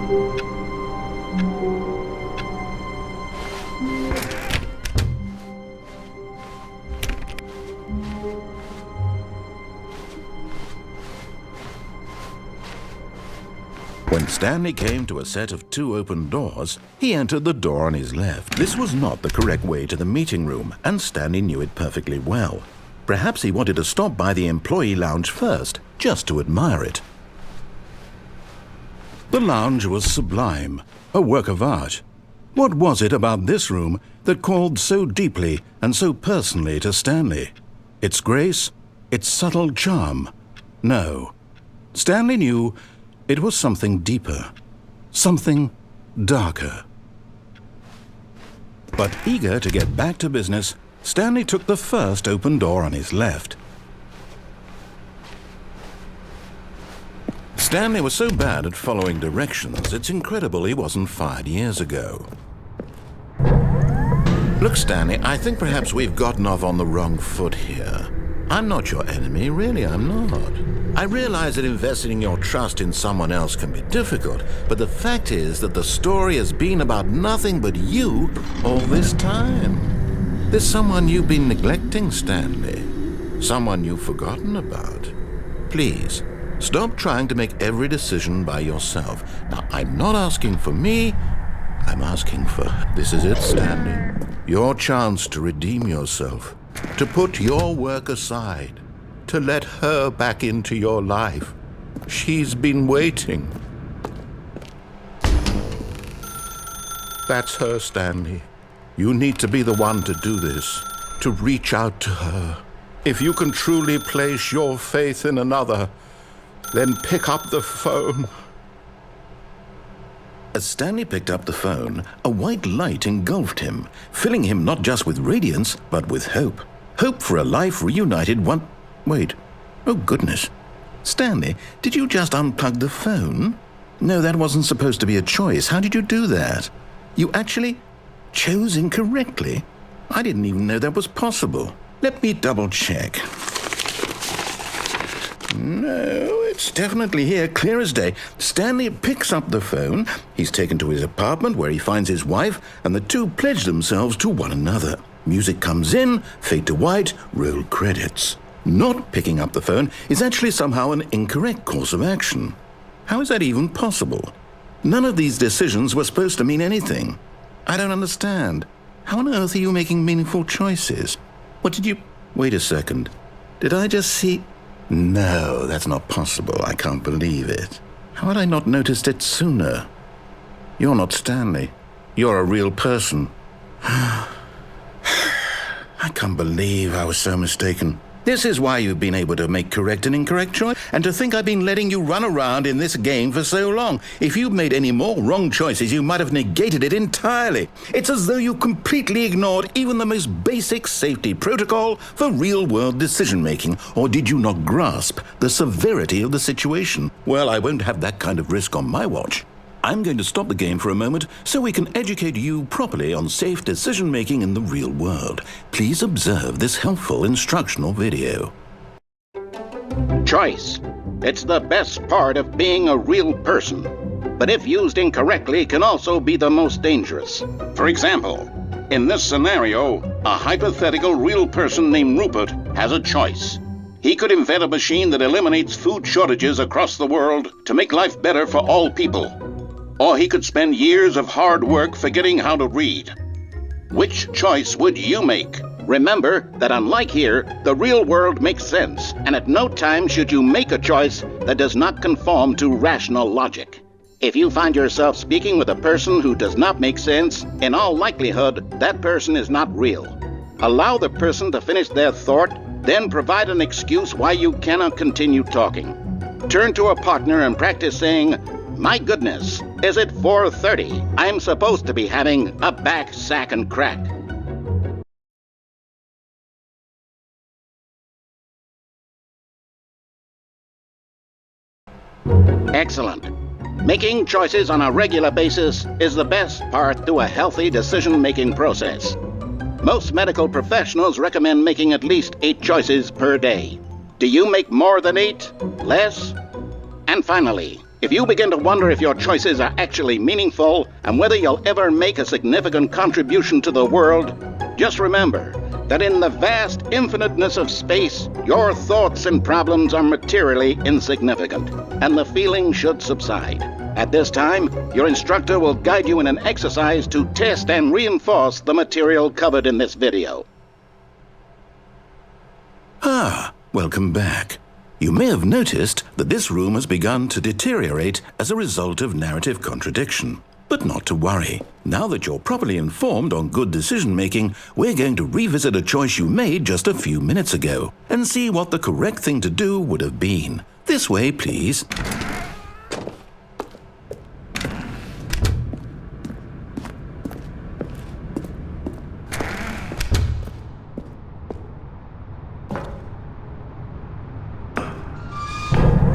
When Stanley came to a set of 2 open doors, he entered the door on his left. This was not the correct way to the meeting room, and Stanley knew it perfectly well. Perhaps he wanted to stop by the employee lounge first, just to admire it. The lounge was sublime, a work of art. What was it about this room that called so deeply and so personally to Stanley? Its grace? Its subtle charm? No. Stanley knew it was something deeper, something darker. But eager to get back to business, Stanley took the first open door on his left. Stanley was so bad at following directions, it's incredible he wasn't fired years ago. Look, Stanley, I think perhaps we've gotten off on the wrong foot here. I'm not your enemy, really, I'm not. I realize that investing your trust in someone else can be difficult, but the fact is that the story has been about nothing but you all this time. There's someone you've been neglecting, Stanley. Someone you've forgotten about. Please, stop trying to make every decision by yourself. Now, I'm not asking for me, I'm asking for... This is it, Stanley. Your chance to redeem yourself. To put your work aside. To let her back into your life. She's been waiting. That's her, Stanley. You need to be the one to do this, to reach out to her. If you can truly place your faith in another, then pick up the phone. As Stanley picked up the phone, a white light engulfed him, filling him not just with radiance, but with hope. Hope for a life reunited one... Wait. Oh, goodness. Stanley, did you just unplug the phone? No, that wasn't supposed to be a choice. How did you do that? You actually chose incorrectly? I didn't even know that was possible. Let me double-check. No, it's definitely here, clear as day. Stanley picks up the phone. He's taken to his apartment where he finds his wife, and the two pledge themselves to one another. Music comes in, fade to white, roll credits. Not picking up the phone is actually somehow an incorrect course of action. How is that even possible? None of these decisions were supposed to mean anything. I don't understand. How on earth are you making meaningful choices? What did you... Wait a second. Did I just see... No, that's not possible. I can't believe it. How had I not noticed it sooner? You're not Stanley. You're a real person. I can't believe I was so mistaken. This is why you've been able to make correct and incorrect choice, and to think I've been letting you run around in this game for so long. If you'd made any more wrong choices, you might have negated it entirely. It's as though you completely ignored even the most basic safety protocol for real-world decision-making. Or did you not grasp the severity of the situation? Well, I won't have that kind of risk on my watch. I'm going to stop the game for a moment so we can educate you properly on safe decision-making in the real world. Please observe this helpful instructional video. Choice. It's the best part of being a real person. But if used incorrectly, can also be the most dangerous. For example, in this scenario, a hypothetical real person named Rupert has a choice. He could invent a machine that eliminates food shortages across the world to make life better for all people. Or he could spend years of hard work forgetting how to read. Which choice would you make? Remember that unlike here, the real world makes sense, and at no time should you make a choice that does not conform to rational logic. If you find yourself speaking with a person who does not make sense, in all likelihood, that person is not real. Allow the person to finish their thought, then provide an excuse why you cannot continue talking. Turn to a partner and practice saying, "My goodness, is it 4:30? I'm supposed to be having a back, sack, and crack." Excellent. Making choices on a regular basis is the best part to a healthy decision-making process. Most medical professionals recommend making at least 8 choices per day. Do you make more than 8? Less? And finally, If you begin to wonder if your choices are actually meaningful and whether you'll ever make a significant contribution to the world, just remember that in the vast infiniteness of space, your thoughts and problems are materially insignificant, and the feeling should subside. At this time, your instructor will guide you in an exercise to test and reinforce the material covered in this video. Welcome back. You may have noticed that this room has begun to deteriorate as a result of narrative contradiction. But not to worry. Now that you're properly informed on good decision-making, we're going to revisit a choice you made just a few minutes ago and see what the correct thing to do would have been. This way, please.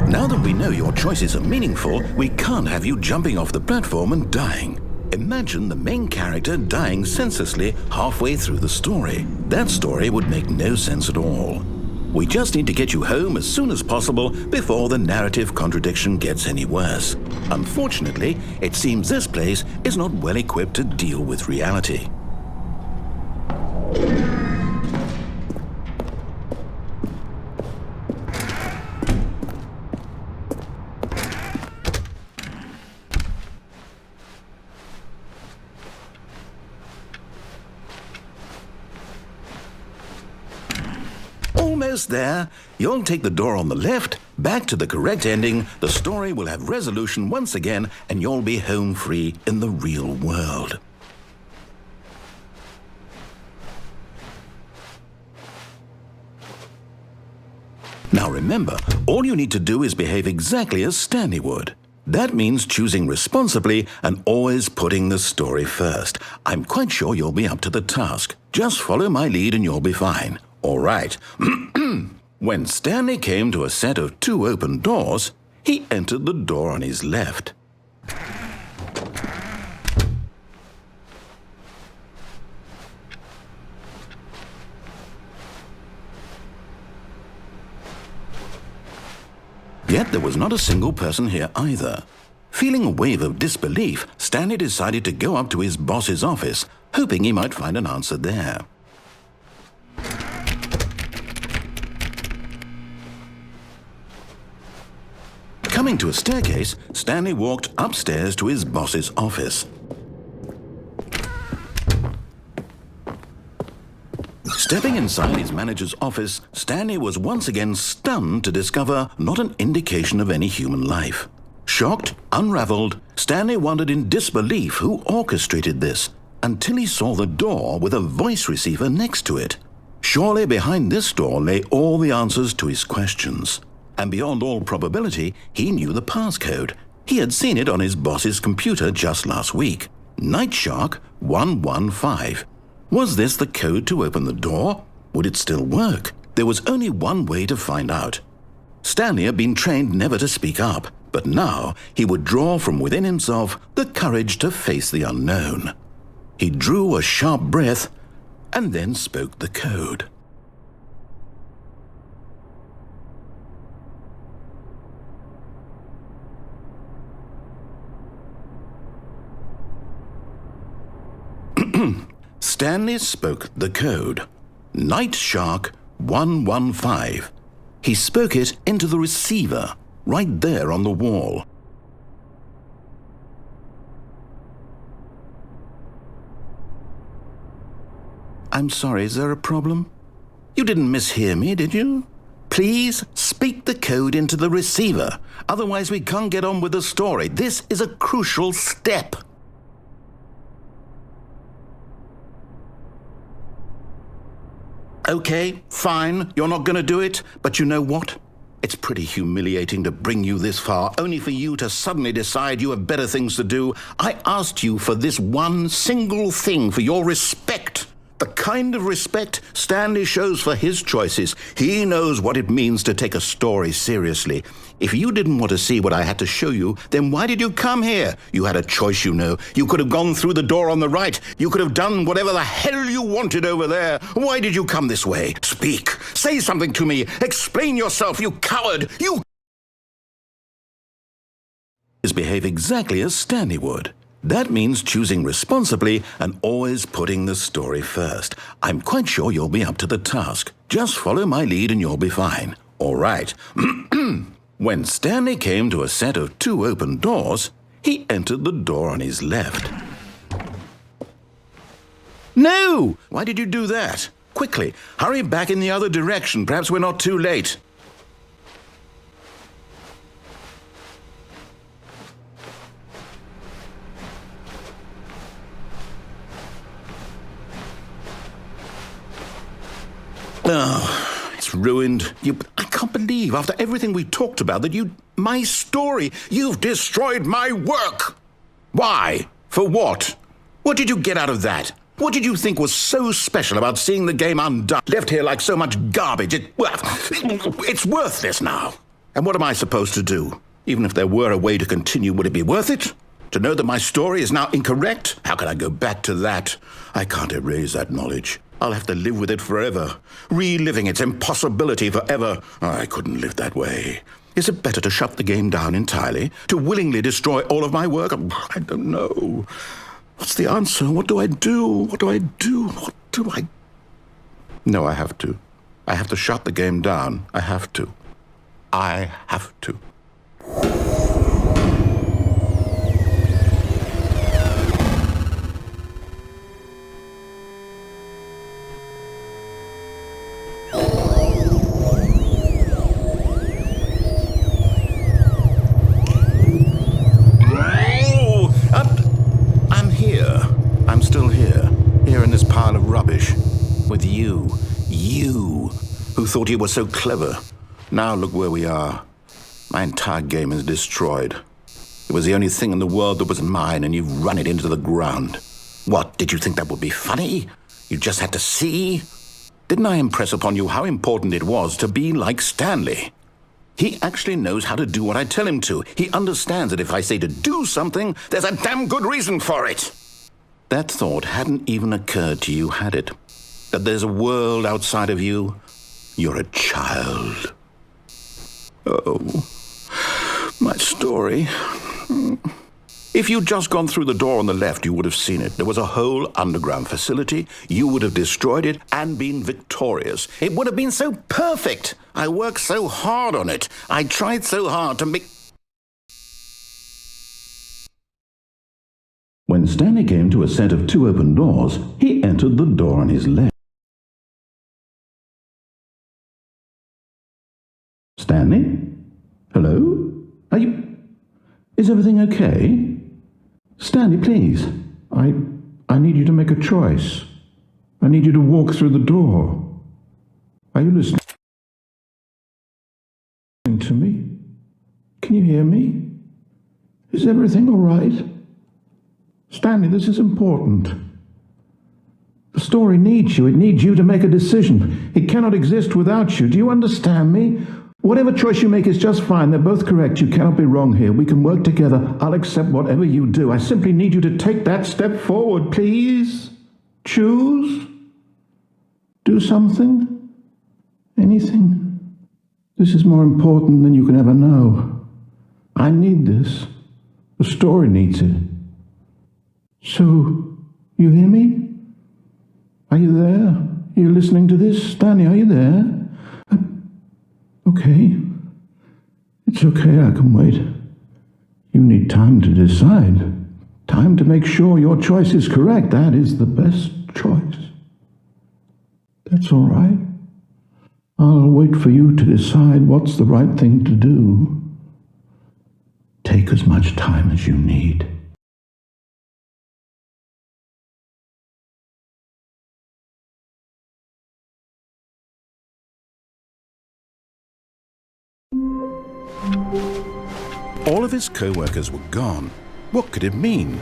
Now that we know your choices are meaningful, we can't have you jumping off the platform and dying. Imagine the main character dying senselessly halfway through the story. That story would make no sense at all. We just need to get you home as soon as possible before the narrative contradiction gets any worse. Unfortunately, it seems this place is not well equipped to deal with reality. Almost there. You'll take the door on the left, back to the correct ending, the story will have resolution once again, and you'll be home free in the real world. Now remember, all you need to do is behave exactly as Stanley would. That means choosing responsibly and always putting the story first. I'm quite sure you'll be up to the task. Just follow my lead and you'll be fine. All right. When Stanley came to a set of 2 open doors, he entered the door on his left. Yet there was not a single person here either. Feeling a wave of disbelief, Stanley decided to go up to his boss's office, hoping he might find an answer there. Coming to a staircase, Stanley walked upstairs to his boss's office. Stepping inside his manager's office, Stanley was once again stunned to discover not an indication of any human life. Shocked, unraveled, Stanley wondered in disbelief who orchestrated this, until he saw the door with a voice receiver next to it. Surely behind this door lay all the answers to his questions. And beyond all probability, he knew the passcode. He had seen it on his boss's computer just last week. Nightshark 115. Was this the code to open the door? Would it still work? There was only one way to find out. Stanley had been trained never to speak up, but now he would draw from within himself the courage to face the unknown. He drew a sharp breath and then spoke the code. Stanley spoke the code. Nightshark 115. He spoke it into the receiver, right there on the wall. I'm sorry, is there a problem? You didn't mishear me, did you? Please speak the code into the receiver. Otherwise we can't get on with the story. This is a crucial step. Okay, fine, you're not going to do it, but you know what? It's pretty humiliating to bring you this far, only for you to suddenly decide you have better things to do. I asked you for this one single thing, for your respect. The kind of respect Stanley shows for his choices. He knows what it means to take a story seriously. If you didn't want to see what I had to show you, then why did you come here? You had a choice, you know. You could have gone through the door on the right. You could have done whatever the hell you wanted over there. Why did you come this way? Speak. Say something to me. Explain yourself, you coward. You... is behave exactly as Stanley would. That means choosing responsibly and always putting the story first. I'm quite sure you'll be up to the task. Just follow my lead and you'll be fine. All right. When Stanley came to a set of 2 open doors, he entered the door on his left. No! Why did you do that? Quickly, hurry back in the other direction. Perhaps we're not too late. Oh, it's ruined. I can't believe, after everything we talked about, that my story, you've destroyed my work. Why? For what? What did you get out of that? What did you think was so special about seeing the game undone, left here like so much garbage? It's worthless now. And what am I supposed to do? Even if there were a way to continue, would it be worth it? To know that my story is now incorrect? How can I go back to that? I can't erase that knowledge. I'll have to live with it forever, reliving its impossibility forever. I couldn't live that way. Is it better to shut the game down entirely? To willingly destroy all of my work? I don't know. What's the answer? What do I do? What do I do? What do I... No, I have to. I have to shut the game down. I have to. I have to. With you who thought you were so clever. Now look where we are. My entire game is destroyed. It was the only thing in the world that was mine, and you've run it into the ground. What, did you think that would be funny? You just had to see? Didn't I impress upon you how important it was to be like Stanley? He actually knows how to do what I tell him to. He understands that if I say to do something, there's a damn good reason for it. That thought hadn't even occurred to you, had it? That there's a world outside of you? You're a child. Oh, my story. If you'd just gone through the door on the left, you would have seen it. There was a whole underground facility. You would have destroyed it and been victorious. It would have been so perfect. I worked so hard on it. I tried so hard to make... When Stanley came to a set of 2 open doors, he entered the door on his left. Stanley? Hello? Is everything okay? Stanley, please. I need you to make a choice. I need you to walk through the door. Are you listening to me? Can you hear me? Is everything all right? Stanley, this is important. The story needs you. It needs you to make a decision. It cannot exist without you. Do you understand me? Whatever choice you make is just fine. They're both correct. You cannot be wrong here. We can work together. I'll accept whatever you do. I simply need you to take that step forward, please. Choose. Do something. Anything. This is more important than you can ever know. I need this. The story needs it. So, you hear me? Are you there? Are you listening to this? Stanley, are you there? Okay. It's okay, I can wait. You need time to decide. Time to make sure your choice is correct. That is the best choice. That's all right. I'll wait for you to decide what's the right thing to do. Take as much time as you need. All of his co-workers were gone. What could it mean?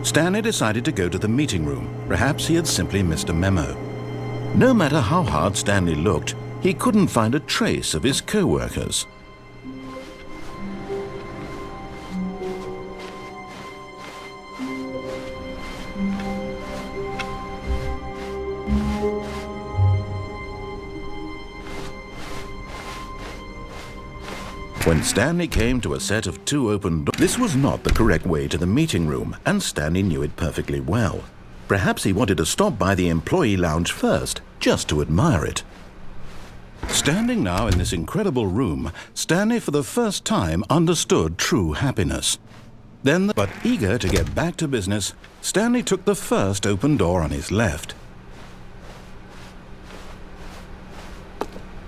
Stanley decided to go to the meeting room. Perhaps he had simply missed a memo. No matter how hard Stanley looked, he couldn't find a trace of his co-workers. When Stanley came to a set of 2 open doors, this was not the correct way to the meeting room, and Stanley knew it perfectly well. Perhaps he wanted to stop by the employee lounge first, just to admire it. Standing now in this incredible room, Stanley for the first time understood true happiness. But eager to get back to business, Stanley took the first open door on his left.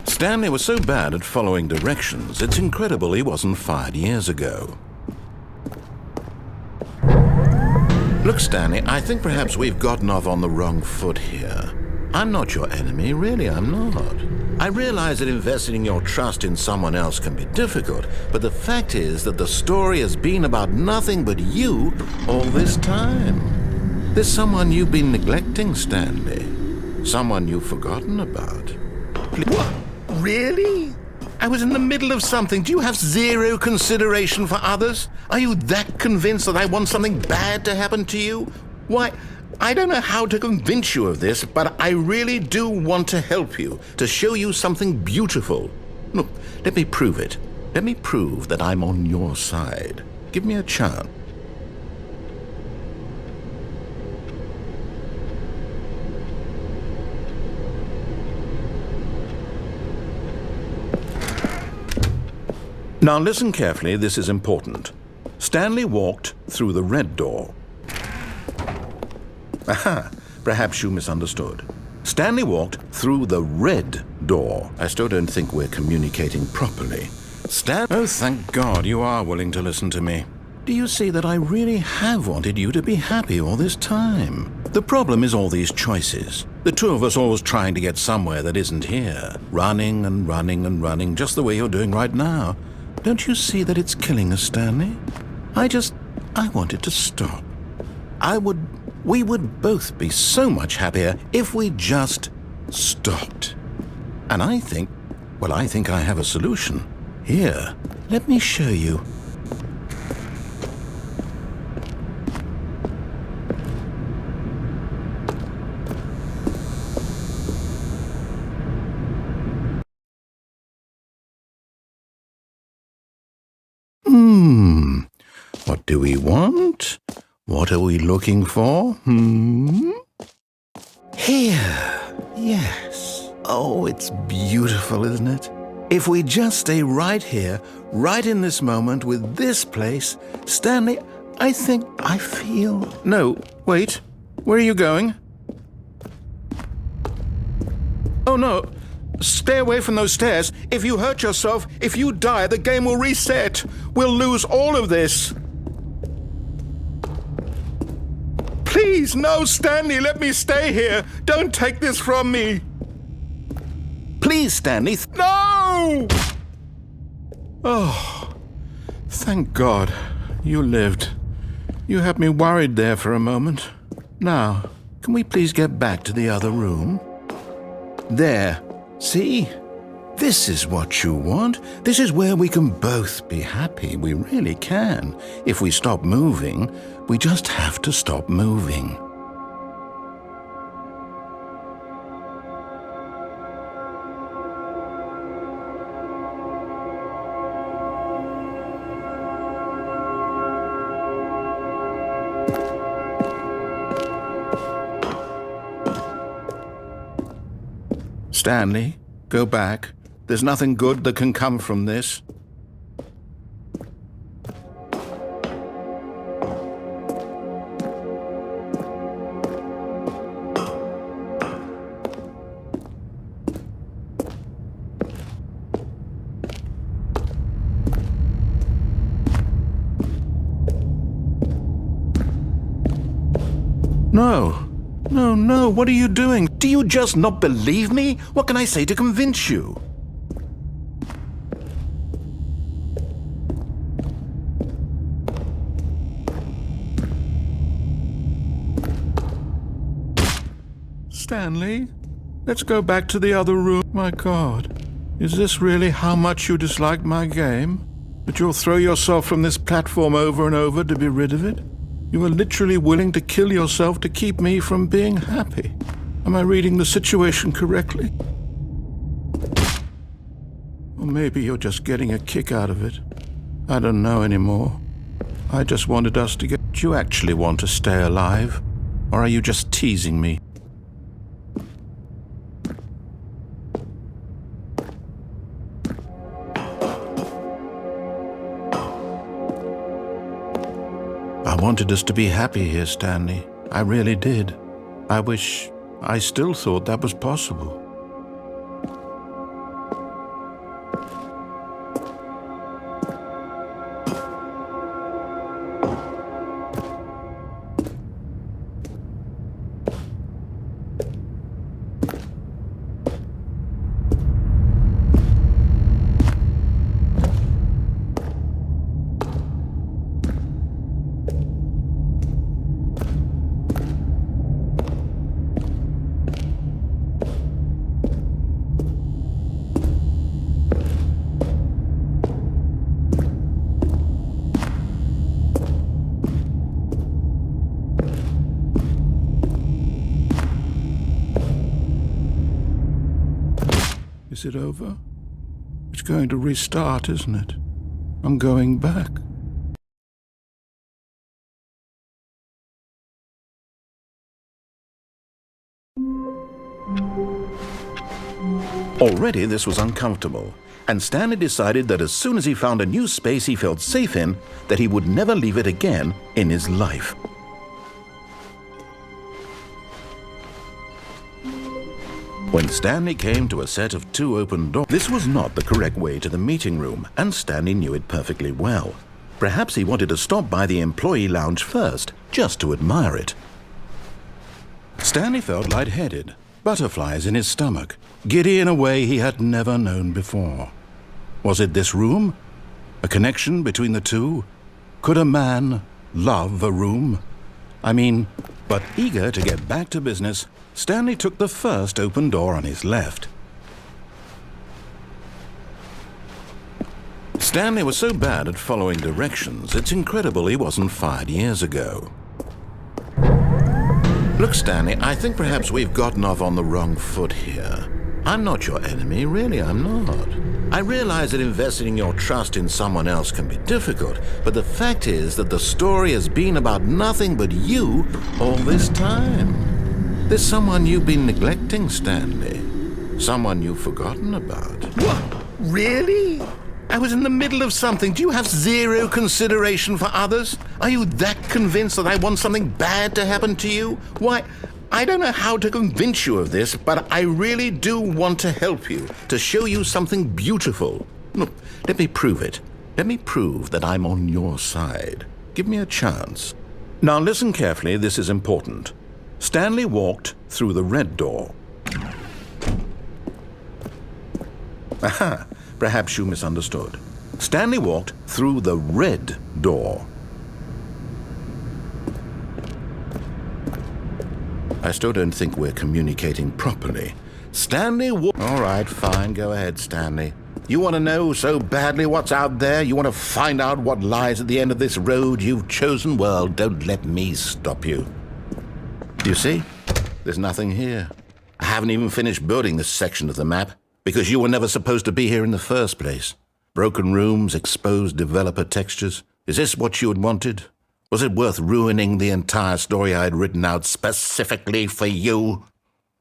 Stanley was so bad at following directions, it's incredible he wasn't fired years ago. Look, Stanley, I think perhaps we've gotten off on the wrong foot here. I'm not your enemy, really, I'm not. I realize that investing your trust in someone else can be difficult, but the fact is that the story has been about nothing but you all this time. There's someone you've been neglecting, Stanley. Someone you've forgotten about. What? Really? I was in the middle of something. Do you have zero consideration for others? Are you that convinced that I want something bad to happen to you? Why, I don't know how to convince you of this, but I really do want to help you, to show you something beautiful. Look, let me prove it. Let me prove that I'm on your side. Give me a chance. Now listen carefully, this is important. Stanley walked through the red door. Aha, perhaps you misunderstood. Stanley walked through the red door. I still don't think we're communicating properly. Oh, thank God you are willing to listen to me. Do you see that I really have wanted you to be happy all this time? The problem is all these choices. The two of us always trying to get somewhere that isn't here. Running and running and running, just the way you're doing right now. Don't you see that it's killing us, Stanley? I want it to stop. We would both be so much happier if we just stopped. And I think I have a solution. Here, let me show you. What do we want? What are we looking for? Here. Yes. Oh, it's beautiful, isn't it? If we just stay right here, right in this moment with this place, Stanley, I feel... No, wait. Where are you going? Oh, no. Stay away from those stairs. If you hurt yourself, if you die, the game will reset. We'll lose all of this. Please, no, Stanley, let me stay here. Don't take this from me. Please, Stanley. No! Oh, thank God you lived. You had me worried there for a moment. Now, can we please get back to the other room? There. See? This is what you want. This is where we can both be happy. We really can. If we stop moving, we just have to stop moving. Stanley, go back. There's nothing good that can come from this. No, what are you doing? Do you just not believe me? What can I say to convince you? Stanley, let's go back to the other room. My God, is this really how much you dislike my game? That you'll throw yourself from this platform over and over to be rid of it? You are literally willing to kill yourself to keep me from being happy. Am I reading the situation correctly? Or maybe you're just getting a kick out of it. I don't know anymore. I just wanted us to get... Do you actually want to stay alive? Or are you just teasing me? I wanted us to be happy here, Stanley. I really did. I still thought that was possible. Is it over? It's going to restart, isn't it? I'm going back. Already this was uncomfortable, and Stanley decided that as soon as he found a new space he felt safe in, that he would never leave it again in his life. When Stanley came to a set of 2 open doors, this was not the correct way to the meeting room, and Stanley knew it perfectly well. Perhaps he wanted to stop by the employee lounge first, just to admire it. Stanley felt lightheaded, butterflies in his stomach, giddy in a way he had never known before. Was it this room? A connection between the two? Could a man love a room? But eager to get back to business, Stanley took the first open door on his left. Stanley was so bad at following directions, it's incredible he wasn't fired years ago. Look, Stanley, I think perhaps we've gotten off on the wrong foot here. I'm not your enemy, really, I'm not. I realize that investing your trust in someone else can be difficult, but the fact is that the story has been about nothing but you all this time. There's someone you've been neglecting, Stanley. Someone you've forgotten about. What? Really? I was in the middle of something. Do you have zero consideration for others? Are you that convinced that I want something bad to happen to you? Why, I don't know how to convince you of this, but I really do want to help you, to show you something beautiful. Look, let me prove it. Let me prove that I'm on your side. Give me a chance. Now listen carefully, this is important. Stanley walked through the red door. Aha, perhaps you misunderstood. Stanley walked through the red door. I still don't think we're communicating properly. Stanley walked... All right, fine, go ahead, Stanley. You want to know so badly what's out there? You want to find out what lies at the end of this road you've chosen? Well, don't let me stop you. You see? There's nothing here. I haven't even finished building this section of the map, because you were never supposed to be here in the first place. Broken rooms, exposed developer textures. Is this what you had wanted? Was it worth ruining the entire story I had written out specifically for you?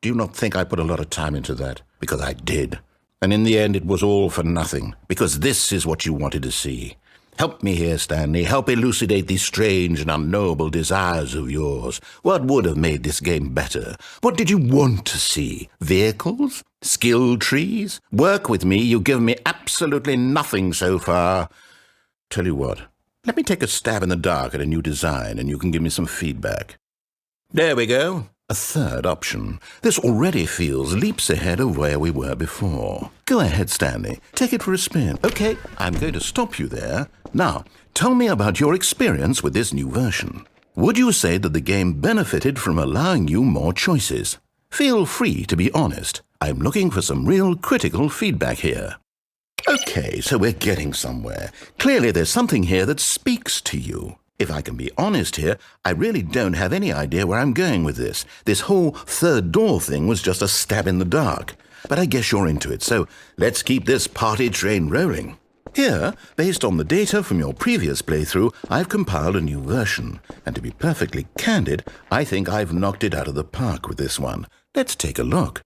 Do you not think I put a lot of time into that? Because I did. And in the end, it was all for nothing, because this is what you wanted to see. Help me here, Stanley. Help elucidate these strange and unknowable desires of yours. What would have made this game better? What did you want to see? Vehicles? Skill trees? Work with me. You've given me absolutely nothing so far. Tell you what, let me take a stab in the dark at a new design, and you can give me some feedback. There we go. A third option. This already feels leaps ahead of where we were before. Go ahead, Stanley. Take it for a spin. Okay, I'm going to stop you there. Now, tell me about your experience with this new version. Would you say that the game benefited from allowing you more choices? Feel free to be honest. I'm looking for some real critical feedback here. Okay, so we're getting somewhere. Clearly there's something here that speaks to you. If I can be honest here, I really don't have any idea where I'm going with this. This whole third door thing was just a stab in the dark. But I guess you're into it, so let's keep this party train rolling. Here, based on the data from your previous playthrough, I've compiled a new version. And to be perfectly candid, I think I've knocked it out of the park with this one. Let's take a look.